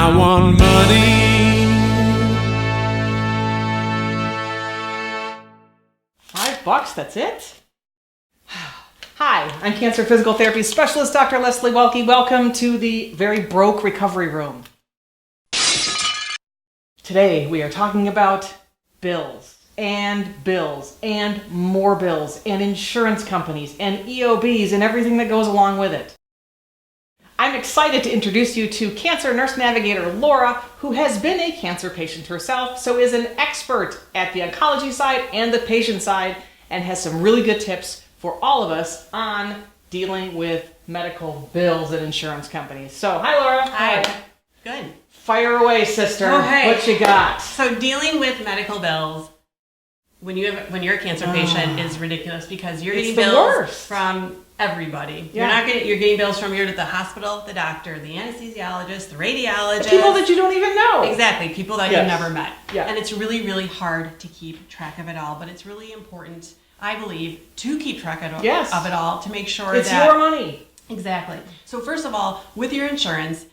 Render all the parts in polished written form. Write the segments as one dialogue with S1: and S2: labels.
S1: I want money.
S2: $5, that's it? Hi, I'm Cancer Physical Therapy Specialist Dr. Leslie Welke. Welcome to the Very Broke Recovery Room. Today we are talking about bills and more bills and insurance companies and EOBs and everything that goes along with it. I'm excited to introduce you to cancer nurse navigator Laura, who has been a cancer patient herself, so is an expert at the oncology side and the patient side, and has some really good tips for all of us on dealing with medical bills and insurance companies. So, hi Laura.
S3: Hi. Good.
S2: Fire away, sister.
S3: Okay.
S2: What you got?
S3: So dealing with medical bills when you're a cancer patient is ridiculous because you're getting bills from everybody.
S2: Yeah.
S3: You're getting bills from the hospital, the doctor, the anesthesiologist, the radiologist.
S2: The people that you don't even know.
S3: Exactly, people that you've never met.
S2: Yeah.
S3: And it's really, really hard to keep track of it all, but it's really important, I believe, to keep track of it all, to make sure
S2: it's your money.
S3: Exactly. So first of all, with your insurance,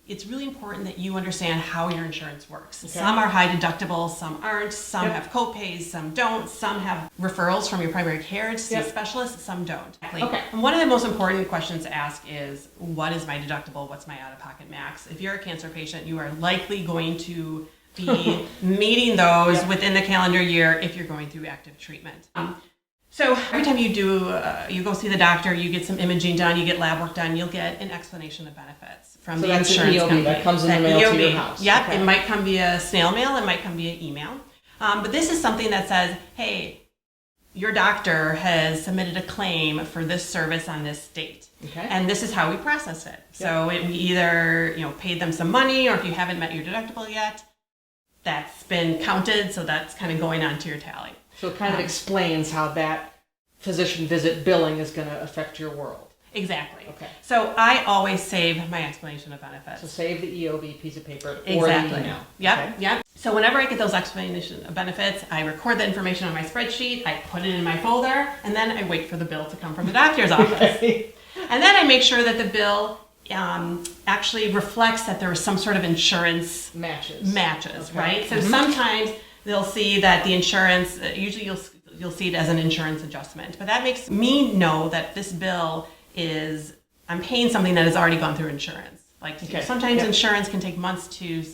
S3: it's really important that you understand how your insurance works. Okay. Some are high deductibles, some aren't, some have co-pays, some don't, some have referrals from your primary care to see a specialist, some don't.
S2: Okay.
S3: And one of the most important questions to ask is, what is my deductible? What's my out-of-pocket max? If you're a cancer patient, you are likely going to be meeting those within the calendar year if you're going through active treatment. So every time you go see the doctor, you get some imaging done, you get lab work done, you'll get an explanation of benefits from the insurance company.
S2: That comes in the mail to your house.
S3: Yep, it might come via snail mail, it might come via email. But this is something that says, hey, your doctor has submitted a claim for this service on this date.
S2: Okay.
S3: And this is how we process it. So we either paid them some money, or if you haven't met your deductible yet, that's been counted, so that's kind of going on to your tally.
S2: So it kind of explains how that physician visit billing is going to affect your world.
S3: Exactly.
S2: Okay.
S3: So I always save my explanation of benefits.
S2: So save the EOB piece of paper
S3: Exactly.
S2: or the email.
S3: Yep,
S2: Okay.
S3: yep. So whenever I get those explanation of benefits, I record the information on my spreadsheet, I put it in my folder, and then I wait for the bill to come from the doctor's office.
S2: Okay.
S3: And then I make sure that the bill actually reflects that there was some sort of insurance
S2: Matches, okay.
S3: right? So sometimes they'll see that the insurance, usually you'll see it as an insurance adjustment, but that makes me know that this bill I'm paying something that has already gone through insurance. Like sometimes insurance can take months to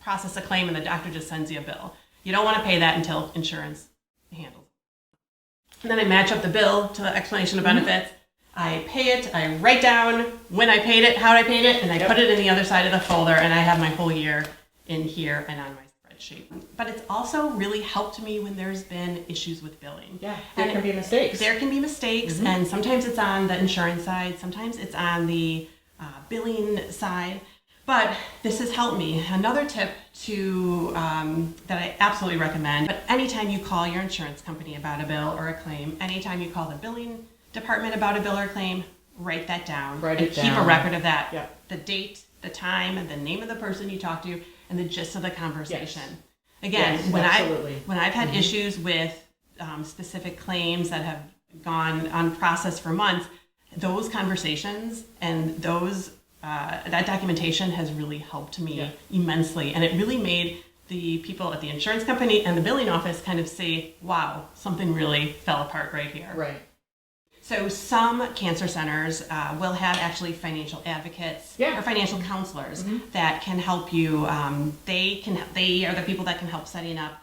S3: process a claim, and the doctor just sends you a bill. You don't want to pay that until insurance handles it. And then I match up the bill to the explanation of benefits. I pay it, I write down when I paid it, how I paid it, and I put it in the other side of the folder, and I have my whole year in here and on my spreadsheet. But it's also really helped me when there's been issues with billing.
S2: Yeah, there can be mistakes.
S3: There can be mistakes, and sometimes it's on the insurance side, sometimes it's on the billing side. But this has helped me. Another tip that I absolutely recommend, but anytime you call your insurance company about a bill or a claim, anytime you call the billing department about a bill or claim, write that down. Keep a record of that.
S2: Yep.
S3: The date, the time, and the name of the person you talked to, and the gist of the conversation. Again, when I've had issues with specific claims that have gone unprocessed for months, those conversations and that documentation has really helped me immensely, and it really made the people at the insurance company and the billing office kind of say, wow, something really fell apart right here.
S2: Right.
S3: So some cancer centers will have actually financial advocates or financial counselors that can help you. They are the people that can help setting up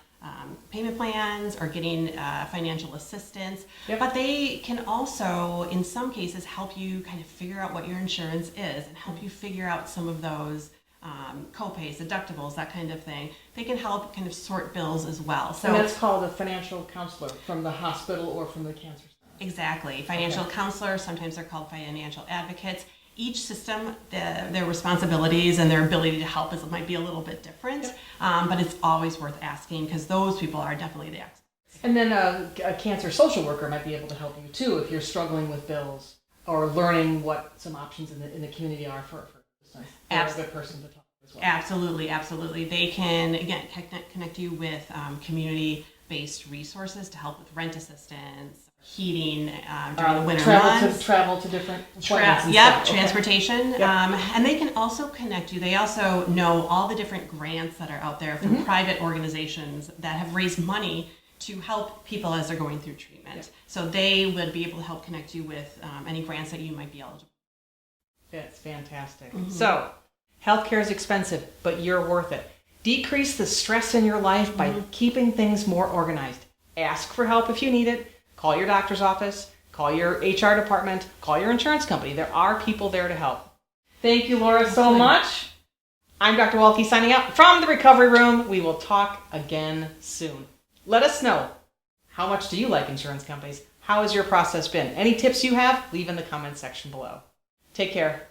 S3: payment plans or getting financial assistance. But they can also, in some cases, help you kind of figure out what your insurance is and help you figure out some of those co-pays, deductibles, that kind of thing. They can help kind of sort bills as well. So
S2: and that's called a financial counselor from the hospital or from the cancer center.
S3: Exactly. Financial counselors, sometimes they're called financial advocates. Each system, their responsibilities and their ability to help might be a little bit different, but it's always worth asking because those people are definitely the experts.
S2: And then a cancer social worker might be able to help you too if you're struggling with bills or learning what some options in the community are for assistance. They're a good person to talk to as well.
S3: Absolutely, absolutely. They can, again, connect you with community-based resources to help with rent assistance, heating during the winter
S2: travel
S3: months.
S2: travel to different appointments and
S3: Yep,
S2: stuff. Okay.
S3: transportation.
S2: Yep.
S3: And they can also connect you. They also know all the different grants that are out there from private organizations that have raised money to help people as they're going through treatment.
S2: Yep.
S3: So they would be able to help connect you with any grants that you might be eligible.
S2: That's fantastic. So, healthcare is expensive, but you're worth it. Decrease the stress in your life by keeping things more organized. Ask for help if you need it. Call your doctor's office. Call your HR department. Call your insurance company. There are people there to help. Thank you, Laura, so much. I'm Dr. Walke signing out from the recovery room. We will talk again soon. Let us know, how much do you like insurance companies? How has your process been? Any tips you have, leave in the comments section below. Take care.